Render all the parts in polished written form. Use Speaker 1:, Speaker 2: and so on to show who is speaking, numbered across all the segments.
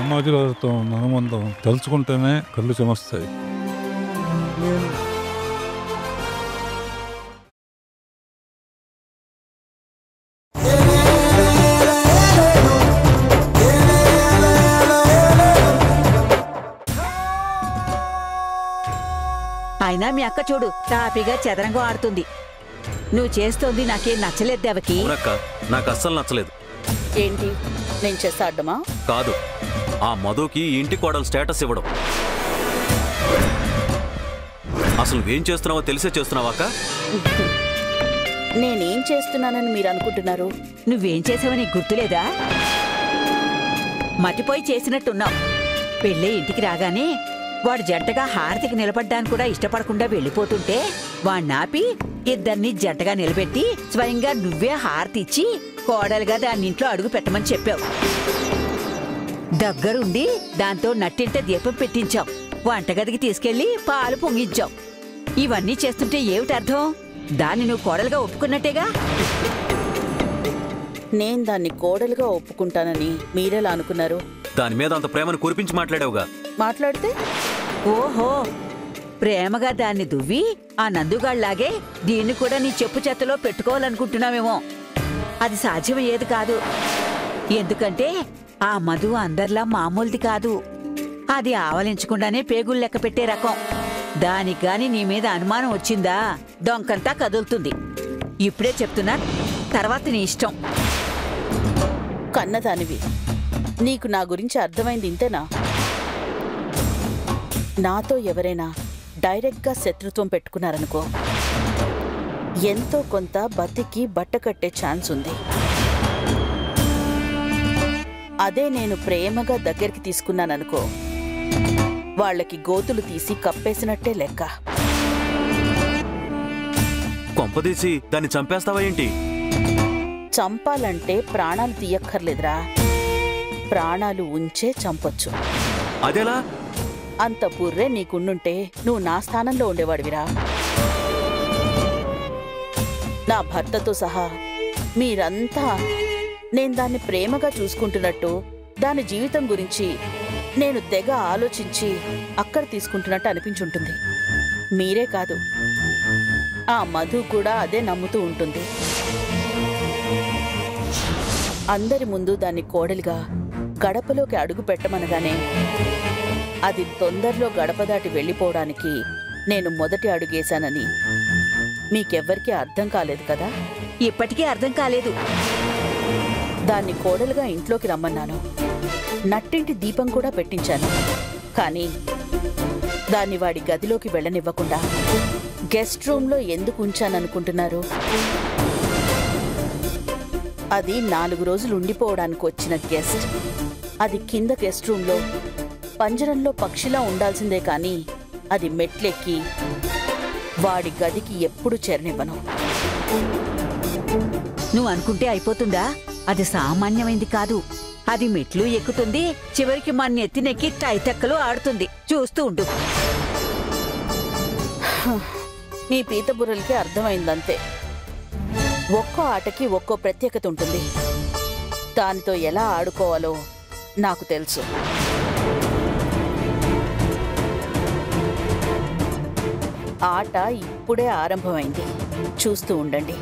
Speaker 1: సమాజంతో ఉన్న అనుబంధం తలుచుకుంటేనే కళ్ళు చెమస్తాయి.
Speaker 2: అయినా మీ అక్క చూడు తాపిగా చదరంగం ఆడుతుంది. నువ్వు చేస్తోంది నాకేం నచ్చలేదు దేవకి.
Speaker 3: నాకు అస్సలు నచ్చలేదు.
Speaker 4: ఏంటి నేను చేస్తా అడ్డమా?
Speaker 3: కాదు, ఆ మధుకి ఇంటి కోడలు స్టేటస్ ఇవ్వడం. అసలు ఏం చేస్తున్నావో తెలిసే చేస్తున్నావా అక్క?
Speaker 4: నేనేం చేస్తున్నానని మీరు అనుకుంటున్నారు?
Speaker 2: నువ్వేం చేసావని గుర్తులేదా? మతిపోయి చేసినట్టున్నావు. పెళ్ళే ఇంటికి రాగానే వాడు జంటగా హారతికి నిలబడ్డానికి కూడా ఇష్టపడకుండా వెళ్ళిపోతుంటే వాణ్ణాపి ఇద్దరిని జంటగా నిలబెట్టి స్వయంగా నువ్వే హారతి ఇచ్చి కోడలుగా దాన్ని ఇంట్లో అడుగు పెట్టమని చెప్పావు. దగ్గరుండి దాంతో నట్టింట దీపం పెట్టించాం. వంటగదికి తీసుకెళ్లి పాలు పొంగించాం. ఇవన్నీ చేస్తుంటే ఏమిటి అర్థం? దాన్ని నువ్వు కోడలుగా ఒప్పుకున్నట్టేగా.
Speaker 4: నేను దాన్ని కోడలుగా ఒప్పుకుంటానని మీరెలా అనుకున్నారు?
Speaker 3: దాని మీద అంత ప్రేమను కురిపించి మాట్లాడావుగా.
Speaker 4: మాట్లాడితే
Speaker 2: ఓహో, ప్రేమగా దాన్ని దువ్వి ఆ నందుగాళ్లాగే దీన్ని కూడా నీ చెప్పు చేతలో పెట్టుకోవాలనుకుంటున్నావేమో. అది సాధ్యమయ్యేది కాదు. ఎందుకంటే ఆ మధు అందరిలా మామూలుది కాదు. అది ఆవలించకుండానే పేగులు లెక్క పెట్టే రకం. దానికి గాని నీ మీద అనుమానం వచ్చిందా దొంకంతా కదులుతుంది. ఇప్పుడే చెప్తున్నా, తర్వాత నీ ఇష్టం.
Speaker 4: కన్నదానివి, నీకు నా గురించి అర్థమైంది ఇంతేనా? నాతో ఎవరైనా డైరెక్ట్గా శత్రుత్వం పెట్టుకున్నారనుకో, ఎంతో కొంత బతికి బట్ట కట్టే ఛాన్స్ ఉంది. అదే నేను ప్రేమగా దగ్గరికి తీసుకున్నాననుకో, వాళ్ళకి గోతులు తీసి కప్పేసినట్టే లెక్క.
Speaker 3: కొంపదీసి దాన్ని చంపేస్తావా ఏంటి?
Speaker 4: చంపాలంటే ప్రాణాలు తీయక్కర్లేదురా, ప్రాణాలు ఉంచే చంపొచ్చు.
Speaker 3: అదేలా?
Speaker 4: అంత బుర్రే నీకుండుంటే నువ్వు నా స్థానంలో ఉండేవాడివిరా. నా భర్తతో సహా మీరంతా నేను దాన్ని ప్రేమగా చూసుకుంటున్నట్టు, దాని జీవితం గురించి నేను తెగ ఆలోచించి అక్కడ తీసుకుంటున్నట్టు అనిపించుంటుంది. మీరే కాదు, ఆ మధు కూడా అదే నమ్ముతూ ఉంటుంది. అందరి ముందు దాన్ని కోడలిగా గడపలోకి అడుగు పెట్టమనగానే అది తొందరలో గడప దాటి వెళ్ళిపోవడానికి నేను మొదటి అడుగేశానని మీకెవ్వరికీ అర్థం కాలేదు కదా?
Speaker 2: ఇప్పటికీ అర్థం కాలేదు.
Speaker 4: దాన్ని కోడలుగా ఇంట్లోకి రమ్మన్నాను, నట్టింటి దీపం కూడా పెట్టించాను. కానీ దాన్ని వాడి గదిలోకి వెళ్ళనివ్వకుండా గెస్ట్ రూమ్లో ఎందుకు ఉంచాననుకుంటున్నారు? అది 4 రోజులు ఉండిపోవడానికి వచ్చిన గెస్ట్. అది కింద గెస్ట్ రూమ్లో పంజరంలో పక్షిలా ఉండాల్సిందే, కానీ అది మెట్లెక్కి వాడి గదికి ఎప్పుడు చేరనివ్వను.
Speaker 2: నువ్వు అనుకుంటే అయిపోతుందా? అది సామాన్యమైంది కాదు. అది మెట్లు ఎక్కుతుంది, చివరికి మన ఎత్తినెక్కి టైతెక్కలు ఆడుతుంది. చూస్తూ ఉండు.
Speaker 4: మీ పీత బుర్రలకి అర్థమైందంతే. ఒక్కో ఆటకి ఒక్కో ప్రత్యేకత ఉంటుంది. దానితో ఎలా ఆడుకోవాలో నాకు తెలుసు. ఆట ఇప్పుడే ఆరంభమైంది, చూస్తూ ఉండండి.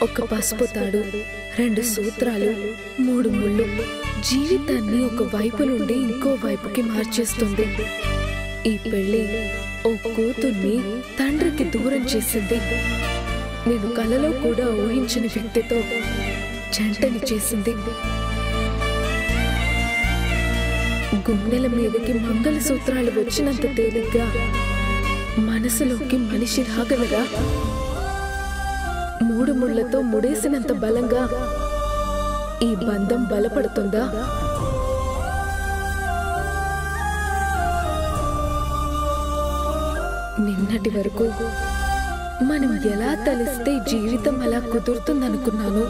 Speaker 5: ఒక పసుపు తాడు, 2 సూత్రాలు, 3 ముళ్ళు జీవితాన్ని ఒక వైపు నుండి ఇంకో వైపుకి మార్చేస్తుంది. ఈ పెళ్లి ఓ కూతుర్ని తండ్రికి దూరం చేసింది. నేను కలలో కూడా ఊహించని వ్యక్తితో జంటని చేసింది. గుండెల మీదకి మంగళసూత్రాలు వచ్చినంత తేలిగ్గా మనసులోకి మనిషి రాగలరా? 3 ముళ్లతో ముడేసినంత బలంగా ఈ బంధం బలపడుతుందా? నిన్నటి వరకు మనం ఎలా తలిస్తే జీవితం అలా కుదురుతుందనుకున్నాను.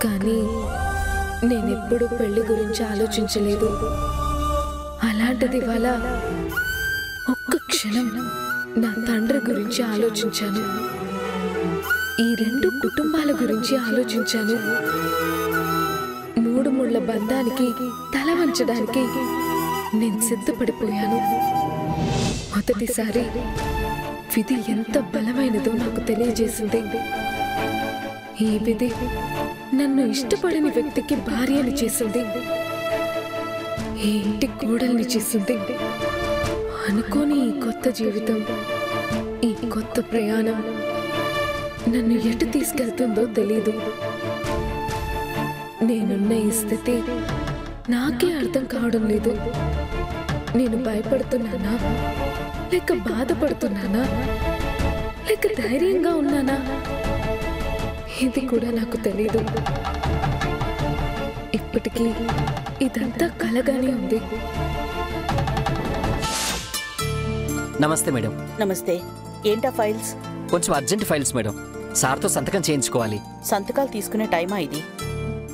Speaker 5: కానీ నేనెప్పుడు పెళ్లి గురించి ఆలోచించలేదు. అలాంటిది ఇవాళ ఒక్క క్షణం నా తండ్రి గురించి ఆలోచించాను. ఈ 2 కుటుంబాల గురించి ఆలోచించాను. 3 ముళ్ల బంధానికి తల వంచడానికి నేను సిద్ధపడిపోయాను. మొదటిసారి విధి ఎంత బలమైనదో నాకు తెలియజేసింది. ఈ విధి నన్ను ఇష్టపడని వ్యక్తికి భార్యని చేసింది. ఈ ఇంటి కోడల్ని చేసింది. అనుకోని ఈ కొత్త జీవితం, ఈ కొత్త ప్రయాణం నన్ను ఎటు తీసుకెళ్తుందో తెలీదు. నేనున్న ఈ స్థితి నాకే అర్థం కావడం లేదు. నేను భయపడుతున్నానా, లేక బాధపడుతున్నానా, లేక ధైర్యంగా ఉన్నానా? ఇది కూడా నాకు తెలీదు. ఇప్పటికీ ఇదంతా కలగానే ఉంది.
Speaker 6: నమస్తే మేడం.
Speaker 4: నమస్తే. ఏంటా ఫైల్స్?
Speaker 6: కొంచెం అర్జెంట్ ఫైల్స్ మేడం. సార్తో సంతకం చేయించుకోవాలి.
Speaker 4: సంతకాలు తీసుకునే టైమా ఇది?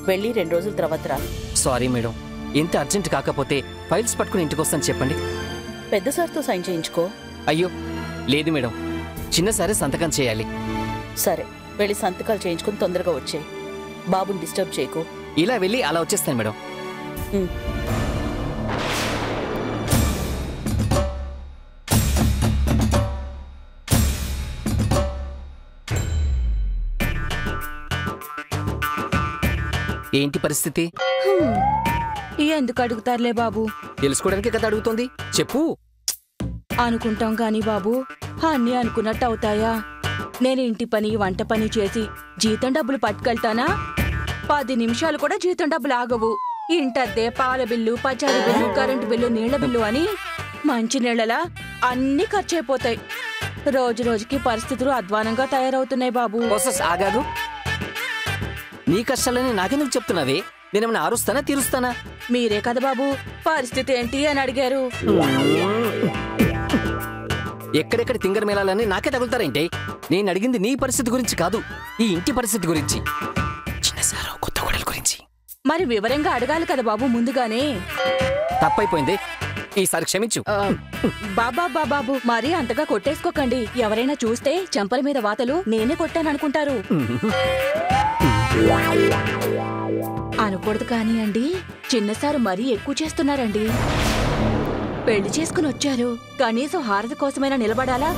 Speaker 4: వెళ్ళి 2 రోజుల తర్వాత రా.
Speaker 6: సారీ మేడం, ఇంత అర్జెంట్ కాకపోతే ఫైల్స్ పట్టుకుని ఇంటికి వస్తాను చెప్పండి.
Speaker 4: పెద్ద సార్తో సైన్ చేయించుకో.
Speaker 6: అయ్యో లేదు మేడం, చిన్న సారే సంతకం చేయాలి.
Speaker 4: సరే, వెళ్ళి సంతకాలు చేయించుకుని తొందరగా వచ్చేయి. బాబుని డిస్టర్బ్ చేయకు.
Speaker 6: ఇలా వెళ్ళి అలా వచ్చేస్తాను మేడం. ఏంటి పరిస్థితి?
Speaker 7: ఎందుకు అడుగుతారులే బాబు,
Speaker 6: తెలుసుకోవడానికి కదా అడుగుతుంది. చెప్పు.
Speaker 7: అనుకుంటాం గాని బాబు, అన్నీ అనుకున్నట్టు అవుతాయా? నేను ఇంటి పని వంట పని చేసి జీతం డబ్బులు పట్టుకెళ్తానా? 10 నిమిషాలు కూడా జీతం డబ్బులు ఆగవు. ఇంటద్దే, పాల బిల్లు, పచారీ బిల్లు, కరెంటు బిల్లు, నీళ్ల బిల్లు అని మంచి నీళ్లలా అన్నీ ఖర్చయిపోతాయి. రోజు రోజుకి పరిస్థితులు అధ్వానంగా తయారవుతున్నాయి బాబు.
Speaker 6: ఆగాగు. నీ కష్టాలని నాకెందుకు చెప్తున్నావే? నేనేమన్నా ఆరుస్తానా తీరుస్తానా?
Speaker 7: మీరే కదా బాబు పరిస్థితి ఏంటి అని అడిగారు.
Speaker 6: ఎక్కడెక్కడ తింగర మేళాలని నాకే తగులుతారేంటి? నేను అడిగింది నీ పరిస్థితి గురించి కాదు, ఈ ఇంటి పరిస్థితి గురించి, చిన్న సారు కొత్త కోడల గురించి.
Speaker 7: మరి వివరంగా అడగాలి కదా బాబు ముందుగానే.
Speaker 6: తప్పైపోయింది, ఈసారి క్షమించు.
Speaker 7: బాబు మరీ అంతగా కొట్టేసుకోకండి. ఎవరైనా చూస్తే చెంపల మీద వాతలు నేనే కొట్టాననుకుంటారు. అనకూడదు కానీ అండి, చిన్నసారు మరీ ఎక్కువ చేస్తున్నారండి. పెళ్లి చేసుకుని వచ్చారు, కనీసం హారతి కోసమైనా నిలబడాలా?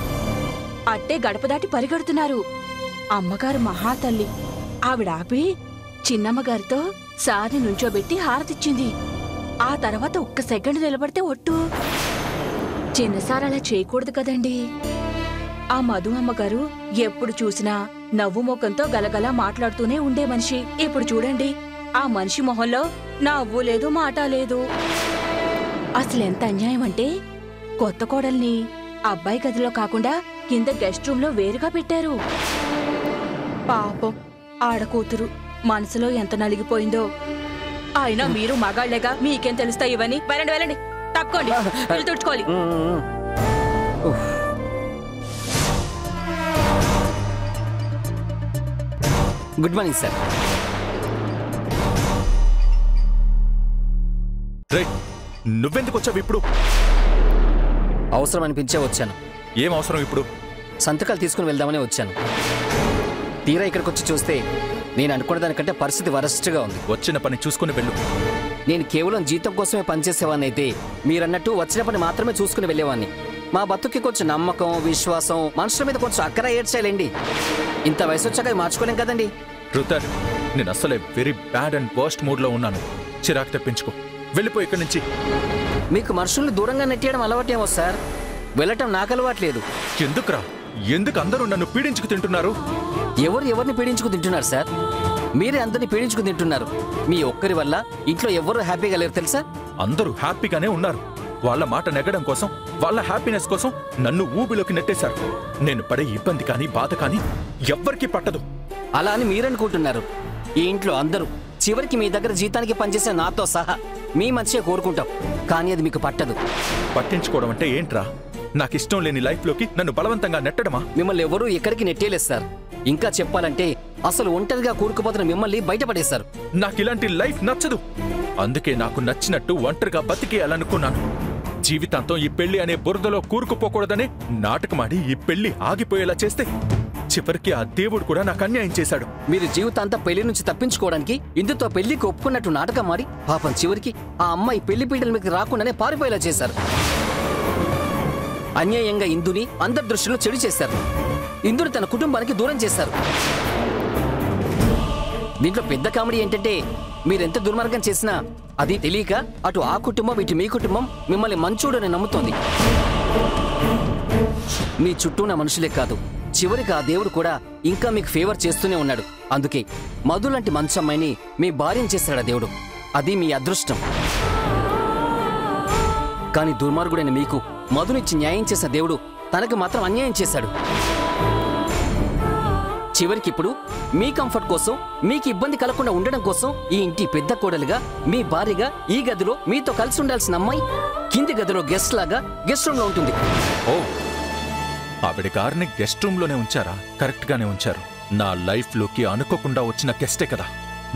Speaker 7: అట్టే గడప దాటి పరిగెడుతున్నారు. అమ్మగారు మహాతల్లి, ఆవిడ ఆపి చిన్నమ్మగారితో సార్ని నుంచోబెట్టి హారతిచ్చింది. ఆ తర్వాత ఒక్క సెకండ్ నిలబడితే ఒట్టు. చిన్నసారు అలా చేయకూడదు కదండి. ఆ మధు అమ్మగారు ఎప్పుడు చూసినా నవ్వు ముఖంతో గలగలా మాట్లాడుతూనే ఉండే మనిషి. ఇప్పుడు చూడండి, ఆ మనిషి మొహంలో నవ్వు లేదు, మాట లేదు. అసలెంత అన్యాయం అంటే, కొత్త కోడల్ని అబ్బాయి గదిలో కాకుండా కింద గెస్ట్ రూమ్ లో వేరుగా పెట్టారు. పాపం ఆడకూతురు మనసులో ఎంత నలిగిపోయిందో. అయినా మీరు మగాళ్లేగా, మీకేం తెలుస్తాయి ఇవన్నీ? వెళ్ళండి వెళ్ళండి, తప్పుకోండి, వెళ్ళి తుడుచుకోవాలి.
Speaker 6: Good morning sir.
Speaker 8: నువ్వెందుకు వచ్చావు ఇప్పుడు?
Speaker 6: అవసరం అనిపించే వచ్చాను.
Speaker 8: ఏం అవసరం ఇప్పుడు?
Speaker 6: సంతకాలు తీసుకుని వెళ్దామని వచ్చాను. తీరా ఇక్కడికి వచ్చి చూస్తే నేను అనుకున్న దానికంటే పరిస్థితి వరస్ట్గా ఉంది.
Speaker 8: వచ్చిన పని చూసుకుని వెళ్ళు.
Speaker 6: నేను కేవలం జీతం కోసమే పనిచేసేవాడిని అయితే మీరన్నట్టు వచ్చిన పని మాత్రమే చూసుకుని వెళ్ళేవాడిని. మా బతుక్కి కొంచెం నమ్మకం విశ్వాసం మనుషుల మీద కొంచెం అక్కర ఏడ్చాలండి. ఇంత వయసు వచ్చాక అవి మార్చుకోలేం కదండి.
Speaker 8: రుతర్, నేను అసలే very bad and worst mood లో ఉన్నాను. చిరాకు తెప్పించుకో, వెళ్ళిపో ఇక్కడి నుంచి.
Speaker 6: మీకు మనుషుల్ని దూరంగా నెట్టేయడం అలవాటేమో సార్, వెళ్ళటం నాకు అలవాట్లేదు.
Speaker 8: ఎందుకురా? ఎందుకు అందరూ నన్ను పీడించుకు తింటున్నారు?
Speaker 6: ఎవరిని పీడించుకు తింటున్నారు సార్? మీరే అందరినీ పీడించుకు తింటున్నారు. మీ ఒక్కరి వల్ల ఇంట్లో ఎవరు హ్యాపీగా లేరు తెలుసా?
Speaker 8: అందరూ హ్యాపీగానే ఉన్నారు. వాళ్ళ మాట నెగ్గడం కోసం, వాళ్ళ హ్యాపీనెస్ కోసం నన్ను ఊబిలోకి నెట్టేశారు. నేను పడే ఇబ్బంది కానీ బాధ కానీ ఎవ్వరికీ పట్టదు.
Speaker 6: అలా అని మీరనుకుంటున్నారు. ఈ ఇంట్లో అందరూ చివరికి మీ దగ్గర జీతానికి పనిచేసే నాతో సహా మీ మంచిగా కోరుకుంటాం, కానీ అది మీకు పట్టదు.
Speaker 8: పట్టించుకోవడం అంటే ఏంట్రా? నాకిష్టం లేని లైఫ్లోకి నన్ను బలవంతంగా నెట్టడమా?
Speaker 6: మిమ్మల్ని ఎవరూ ఎక్కడికి నెట్టేలేదు సార్. ఇంకా చెప్పాలంటే అసలు ఒంటరిగా కూరుకుపోతున్న మిమ్మల్ని బయటపడేశారు.
Speaker 8: నాకు ఇలాంటి లైఫ్ నచ్చదు. అందుకే నాకు నచ్చినట్టు ఒంటరిగా బతికేయాలనుకున్నాను. జీవితాంతం ఈ పెళ్లి అనే బురదలో కూరుకుపోకూడదనే నాటకమాడి ఈ పెళ్లి ఆగిపోయేలా చేస్తే చివరికి ఆ దేవుడు కూడా నాకు అన్యాయం చేశాడు.
Speaker 6: మీరు జీవితాంతా పెళ్లి నుంచి తప్పించుకోవడానికి ఇందుతో పెళ్లికి ఒప్పుకున్నట్టు నాటకం మారి పాపం చివరికి ఆ అమ్మాయి పెళ్లి పీటల మీకు రాకుండానే పారిపోయేలా చేశారు. అన్యాయంగా ఇందుని అందరి దృష్టిలో చెడు చేశారు. ఇందుని తన కుటుంబానికి దూరం చేశారు. దీంట్లో పెద్ద కామెడీ ఏంటంటే మీరెంత దుర్మార్గం చేసినా అది తెలియక అటు ఆ కుటుంబం ఇటు మీ కుటుంబం మిమ్మల్ని మంచోడని నమ్ముతోంది. మీ చుట్టూ ఉన్న మనుషులే కాదు, చివరికి ఆ దేవుడు కూడా ఇంకా మీకు ఫేవర్ చేస్తూనే ఉన్నాడు. అందుకే మధు లాంటి మంచి అమ్మాయిని మీ భార్యను చేశాడు ఆ దేవుడు. అది మీ అదృష్టం. కానీ దుర్మార్గుడైన మీకు మధునిచ్చి న్యాయం చేసిన దేవుడు తనకు మాత్రం అన్యాయం చేశాడు. చివరికి ఇప్పుడు మీ కంఫర్ట్ కోసం, మీకు ఇబ్బంది కలగకుండా ఉండడం కోసం ఈ ఇంటి పెద్ద కోడలుగా మీ భార్యగా ఈ గదిలో మీతో కలిసి ఉండాల్సిన అమ్మాయి కింది గదిలో గెస్ట్ లాగా గెస్ట్ రూమ్ లో ఉంటుంది.
Speaker 8: ఓ, ఆవిడ గారిని గెస్ట్ రూమ్ లోనే ఉంచారా? కరెక్ట్ గానే ఉంచారు. నా లైఫ్ లోకి అనుకోకుండా వచ్చిన గెస్టే కదా.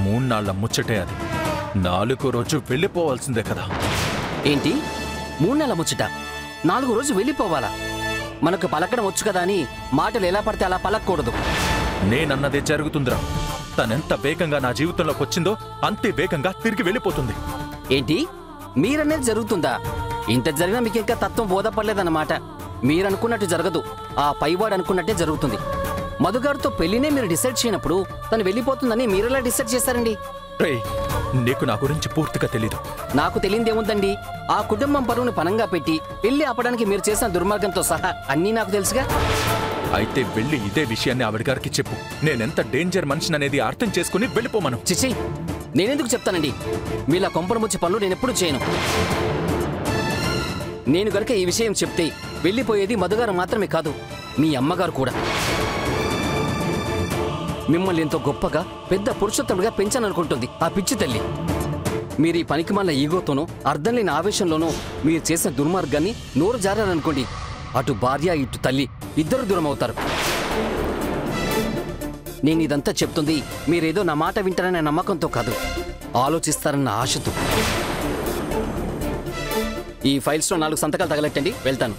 Speaker 8: 3 నాళ్ల ముచ్చటే అది. 4వ రోజు వెళ్ళిపోవాల్సిందే కదా.
Speaker 6: ఏంటి 3 నెలల ముచ్చట? 4వ రోజు వెళ్ళిపోవాలా? మనకు పలకడం వచ్చు కదా అని మాటలు ఎలా పడితే అలా పలకూడదు.
Speaker 8: నేనన్నదే జరుగుతుందిరా. తనెంత వేగంగా నా జీవితంలోకి వచ్చిందో అంతే వేగంగా తిరిగి వెళ్ళిపోతుంది.
Speaker 6: ఏంటి మీరనేది జరుగుతుందా? ఇంత జరిగినా మీకు ఇంకా తత్వం బోధపడలేదన్నమాట. మీరనుకున్నట్టు జరగదు, ఆ పైవాడు అనుకున్నట్టే జరుగుతుంది. మధుగారితో పెళ్లినే మీరు డిసైడ్ చేయనప్పుడు తను వెళ్ళిపోతుందని మీరెలా డిసైడ్ చేశారండి?
Speaker 8: రేయ్, నీకు నా గురించి పూర్తిగా తెలీదు.
Speaker 6: నాకు తెలియదేముందండి. ఆ కుటుంబం పరువును పనంగా పెట్టి పెళ్లి ఆపడానికి మీరు చేసిన దుర్మార్గంతో సహా అన్నీ నాకు తెలుసుగా.
Speaker 8: అయితే వెళ్ళి ఇదే విషయాన్ని ఆవిడ గారికి చెప్పు. నేనెంత డేంజర్ మనిషిననేది అర్థం చేసుకుని వెళ్ళిపోమను.
Speaker 6: చిచి, నేనెందుకు చెప్తానండి? మీలా కొంపలు ముచ్చి పనులు నేనెప్పుడు చేయను. నేను గనక ఈ విషయం చెప్తే వెళ్ళిపోయేది మధుగారు మాత్రమే కాదు, మీ అమ్మగారు కూడా. మిమ్మల్ని ఎంతో గొప్పగా పెద్ద పురుషోత్తముడిగా పెంచాలనుకుంటుంది ఆ పిచ్చి తల్లి. మీరు ఈ పనికిమాల ఈగోతోనో అర్థం లేని ఆవేశంలోనో మీరు చేసిన దుర్మార్గాన్ని నోరు జారారనుకోండి, అటు భార్య ఇటు తల్లి ఇద్దరు దూరం అవుతారు. నేను ఇదంతా చెప్తుంది మీరేదో నా మాట వింటారనే నమ్మకంతో కాదు, ఆలోచిస్తారన్న ఆశతో. ఈ ఫైల్స్లో 4 సంతకాలు తగలెట్టండి, వెళ్తాను.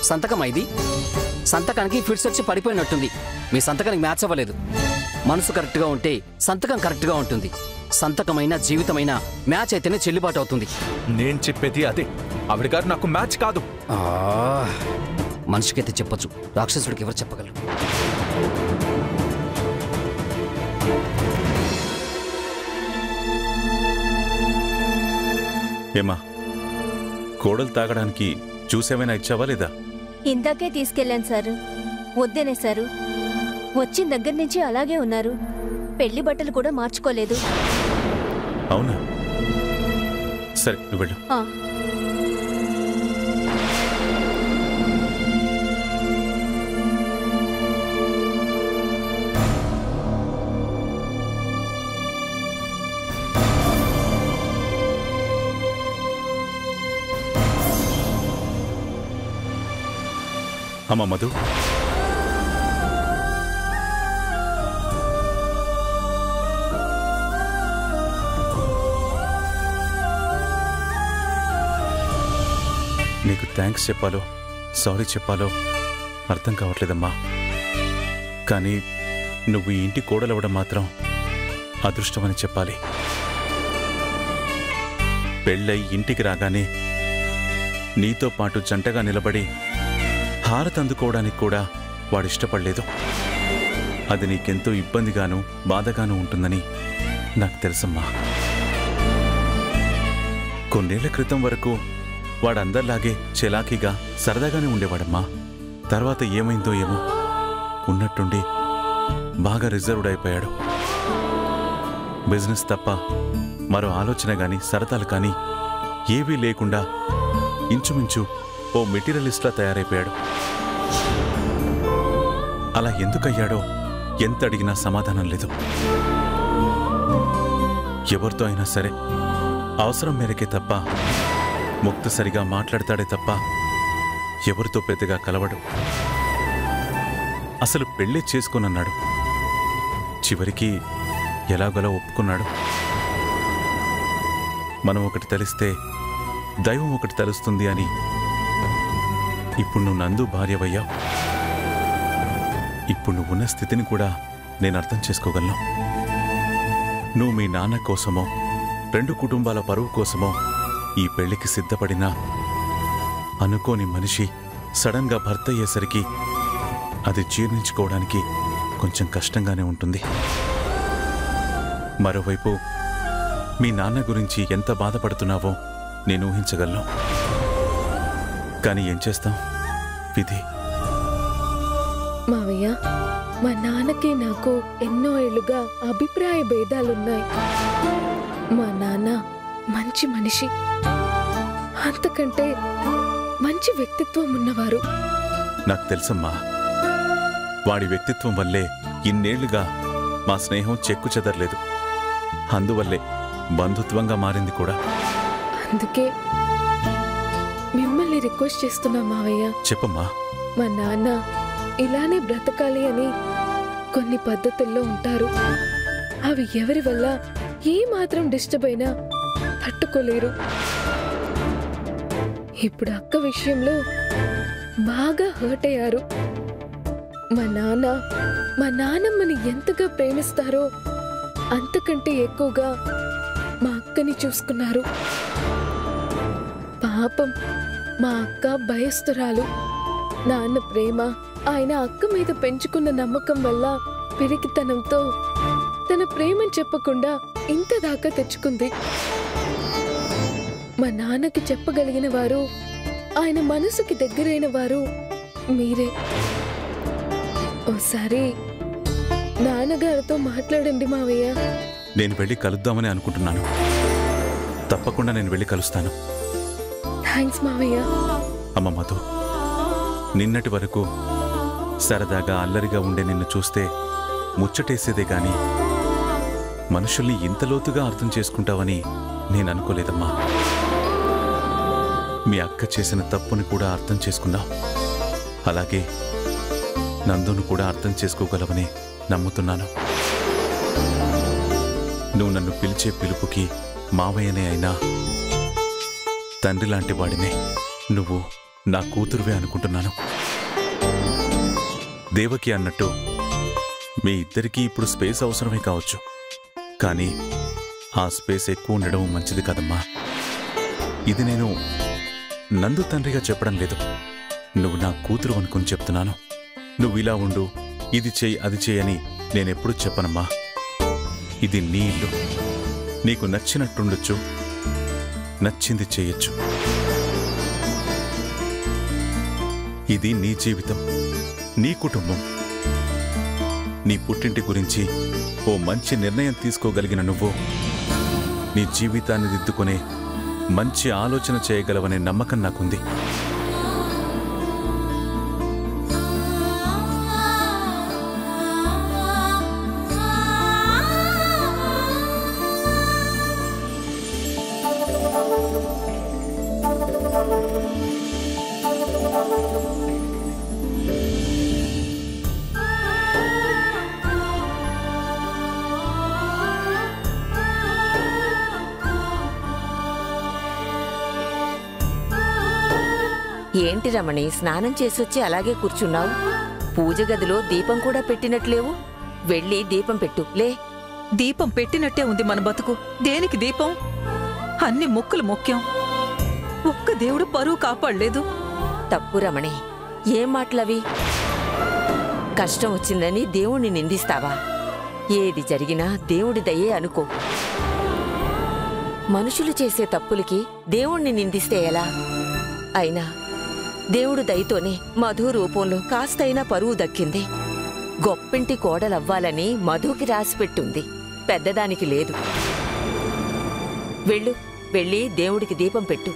Speaker 6: సంతకం ఇది. సంతకానికి ఫిట్స్ వచ్చి పడిపోయినట్టుంది. మీ సంతకానికి మ్యాచ్ అవ్వలేదు. మనసు కరెక్ట్గా ఉంటే సంతకం కరెక్ట్గా ఉంటుంది. సంతకమైన జీవితమైన మ్యాచ్ అయితేనే చెల్లుబాటు అవుతుంది.
Speaker 8: నేను చెప్పేది అదే. ఆవిడ గారు నాకు మ్యాచ్ కాదు.
Speaker 6: మనిషికైతే చెప్పొచ్చు, రాక్షసుడికి ఎవరు చెప్పగలరు?
Speaker 1: ఏమా, కోడలు తాగడానికి జ్యూస్ ఏమైనా ఇచ్చావా లేదా?
Speaker 9: ఇందాకే తీసుకెళ్ళాను సారు. వద్దనేశారు. వచ్చిన దగ్గర నుంచి అలాగే ఉన్నారు. పెళ్లి బట్టలు కూడా మార్చుకోలేదు.
Speaker 1: అవునా? సరే, నువ్వు వెళ్ళు. అమ్మ మధు, నీకు థ్యాంక్స్ చెప్పాలో సారీ చెప్పాలో అర్థం కావట్లేదమ్మా. కానీ నువ్వు ఈ ఇంటి కోడలవడం మాత్రం అదృష్టమని చెప్పాలి. పెళ్ళై ఇంటికి రాగానే నీతో పాటు జంటగా నిలబడి హారతి అందుకోవడానికి కూడా వాడిష్టపడలేదు. అది నీకెంతో ఇబ్బందిగానూ బాధగానూ ఉంటుందని నాకు తెలుసమ్మా. కొన్నేళ్ల క్రితం వరకు వాడందరిలాగే చెలాకీగా సరదాగానే ఉండేవాడమ్మా. తర్వాత ఏమైందో ఏమో ఉన్నట్టుండి బాగా రిజర్వ్డ్ అయిపోయాడు. బిజినెస్ తప్ప మరో ఆలోచన గాని సరదాలు కానీ ఏవీ లేకుండా ఇంచుమించు ఓ మెటీరియలిస్ట్లా తయారైపోయాడు. అలా ఎందుకయ్యాడో ఎంత అడిగినా సమాధానం లేదు. ఎవరితో అయినా సరే అవసరం మేరకే తప్ప ముక్తసరిగా మాట్లాడతాడే తప్ప ఎవరితో పెద్దగా కలవడు. అసలు పెళ్ళే చేసుకోనన్నాడు. చివరికి ఎలాగోలా ఒప్పుకున్నాడు. మనం ఒకటి తెలిస్తే దైవం ఒకటి తెలుస్తుంది అని ఇప్పుడు నువ్వు నందు భార్యవయ్యావు. ఇప్పుడు నువ్వున్న స్థితిని కూడా నేను అర్థం చేసుకోగలను. నువ్వు మీ నాన్న కోసమో 2 కుటుంబాల పరువు కోసమో ఈ పెళ్లికి సిద్ధపడినా అనుకోని మనిషి సడన్గా భర్త అయ్యేసరికి అది జీర్ణించుకోవడానికి కొంచెం కష్టంగానే ఉంటుంది. మరోవైపు మీ నాన్న గురించి ఎంత బాధపడుతున్నావో నేను ఊహించగలను. కానీ ఏం చేస్తాం, విధి.
Speaker 5: మావయ్య, మా నాన్నకి నాకు ఎన్నో ఏళ్లుగా అభిప్రాయ భేదాలున్నాయి. మా నాన్న మంచి మనిషి, అంతకంటే మంచి వ్యక్తిత్వం ఉన్నవారు.
Speaker 1: నాకు తెలుసమ్మా. వాడి వ్యక్తిత్వం వల్లే ఇన్నేళ్లుగా మా స్నేహం చెక్కు చెదరలేదు. అందువల్లే బంధుత్వంగా మారింది కూడా.
Speaker 5: అందుకే మిమ్మల్ని రిక్వెస్ట్ చేస్తున్నా మావయ్య.
Speaker 1: చెప్పమ్మా.
Speaker 5: మా నాన్న ఇలానే బ్రతకాలి అని కొన్ని పద్ధతుల్లో ఉంటారు. అవి ఎవరి వల్ల ఏ మాత్రం డిస్టర్బ్ అయినా తట్టుకోలేరు. ఇప్పుడు అక్క విషయంలో బాగా హర్ట్ అయ్యారు. మా నాన్నమ్మని ఎంతగా ప్రేమిస్తారో అంతకంటే ఎక్కువగా మా అక్కని చూసుకున్నారు. పాపం మా అక్క భయస్తురాలు. నాన్న ప్రేమ, ఆయన అక్క మీద పెంచుకున్న నమ్మకం వల్ల పిరికితనంతో తన ప్రేమని చెప్పకుండా ఇంత దాకా తెచ్చుకుంది. మా నాన్నకి చెప్పగలిగిన వారు, ఆయన మనసుకి దగ్గరైన వారు మీరే. ఓసారి నాన్నగారితో మాట్లాడండి మావయ్య.
Speaker 1: నేను వెళ్ళి కలుద్దామని అనుకుంటున్నాను. తప్పకుండా నేను వెళ్ళి కలుస్తాను.
Speaker 5: థ్యాంక్స్ మావయ్య.
Speaker 1: అమ్మ మధు, నిన్నటి వరకు సరదాగా అల్లరిగా ఉండే నిన్ను చూస్తే ముచ్చటేసేదే గాని మనుషుల్ని ఇంత లోతుగా అర్థం చేసుకుంటావని నేను అనుకోలేదమ్మా. మీ అక్క చేసిన తప్పుని కూడా అర్థం చేసుకున్నావు. అలాగే నందును కూడా అర్థం చేసుకోగలవని నమ్ముతున్నాను. నువ్వు నన్ను పిలిచే పిలుపుకి మావయ్యనే అయినా తండ్రి లాంటి వాడినే. నువ్వు నా కూతురువే అనుకుంటున్నాను. దేవకి అన్నట్టు మీ ఇద్దరికీ ఇప్పుడు స్పేస్ అవసరమే కావచ్చు, కానీ ఆ స్పేస్ ఎక్కువ ఉండడం మంచిది కదమ్మా. ఇది నేను నందు తండ్రిగా చెప్పడం లేదు, నువ్వు నా కూతురు అనుకుని చెప్తున్నాను. నువ్వు ఇలా ఉండు, ఇది చెయ్యి, అది చెయ్యని నేనెప్పుడూ చెప్పనమ్మా. ఇది నీ ఇల్లు. నీకు నచ్చినట్టుండొచ్చు, నచ్చింది చెయ్యొచ్చు. ఇది నీ జీవితం, నీ కుటుంబం. నీ పుట్టింటి గురించి ఓ మంచి నిర్ణయం తీసుకోగలిగిన నువ్వు నీ జీవితాన్ని దిద్దుకునే మంచి ఆలోచన చేయగలవనే నమ్మకం నాకుంది.
Speaker 10: ఏంటి రమణి, స్నానం చేసొచ్చి అలాగే కూర్చున్నావు? పూజ గదిలో దీపం కూడా పెట్టినట్లేవు. వెళ్ళి దీపం పెట్టు, లే.
Speaker 11: దీపం పెట్టినట్టే ఉంది మన బతుకు. దేనికి దీపం? అన్ని మొక్కులు ముఖ్యం. ఒక్క దేవుడు పరువు కాపాడలేదు.
Speaker 10: తప్పు రమణి, ఏం మాటలవి? కష్టం వచ్చిందని దేవుణ్ణి నిందిస్తావా? ఏది జరిగినా దేవుడి దయే అనుకో. మనుషులు చేసే తప్పులకి దేవుణ్ణి నిందిస్తే ఎలా? అయినా దేవుడు దయతోనే మధు రూపంలో కాస్తైనా పరువు దక్కింది. గొప్పింటి కోడలవ్వాలని మధుకి రాసిపెట్టుంది, పెద్దదానికి లేదు. వెళ్ళు, వెళ్ళి దేవుడికి దీపం పెట్టు.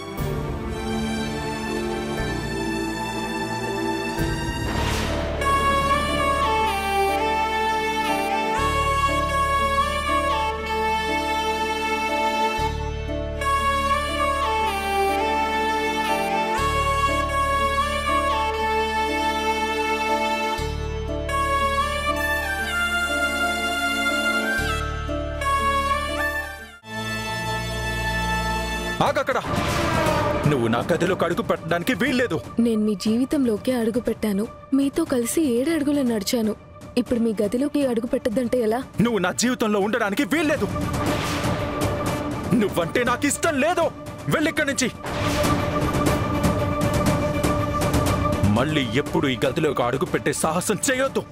Speaker 8: ఆగక్కడ! నువ్వు నా గదిలోకి అడుగు పెట్టడానికి వీల్లేదు.
Speaker 5: నేను మీ జీవితంలోకి అడుగు పెట్టాను, మీతో కలిసి 7 అడుగులు నడిచాను. ఇప్పుడు మీ గదిలోకి అడుగు పెట్టద్దంటే ఎలా?
Speaker 8: నువ్వు నా జీవితంలో ఉండడానికి వీల్లేదు. నువ్వంటే నాకు ఇష్టం లేదు. వెళ్ళిక్కడి నుంచి. మళ్ళీ ఎప్పుడు ఈ గదిలోకి అడుగు పెట్టే సాహసం చేయొద్దు.